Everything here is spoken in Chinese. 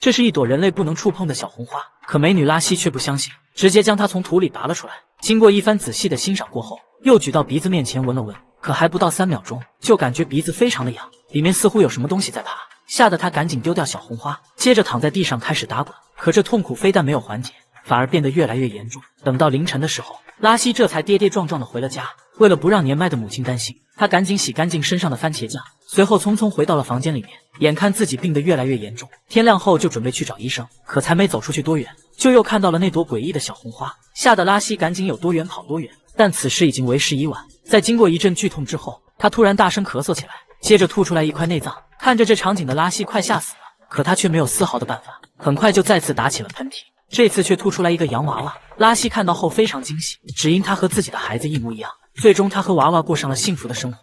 这是一朵人类不能触碰的小红花。可美女拉希却不相信，直接将它从土里拔了出来。经过一番仔细的欣赏过后，又举到鼻子面前闻了闻，可还不到3秒钟，就感觉鼻子非常的痒，里面似乎有什么东西在爬，吓得她赶紧丢掉小红花，接着躺在地上开始打滚。可这痛苦非但没有缓解，反而变得越来越严重。等到凌晨的时候，拉希这才跌跌撞撞的回了家。为了不让年迈的母亲担心，他赶紧洗干净身上的番茄酱，随后匆匆回到了房间里面。眼看自己病得越来越严重，天亮后就准备去找医生，可才没走出去多远，就又看到了那朵诡异的小红花，吓得拉希赶紧有多远跑多远。但此时已经为时已晚，在经过一阵剧痛之后，他突然大声咳嗽起来，接着吐出来一块内脏。看着这场景的拉希快吓死了，可他却没有丝毫的办法，很快就再次打起了喷嚏，这次却吐出来一个洋娃娃。拉希看到后非常惊喜，只因他和自己的孩子一模一样。最终他和娃娃过上了幸福的生活。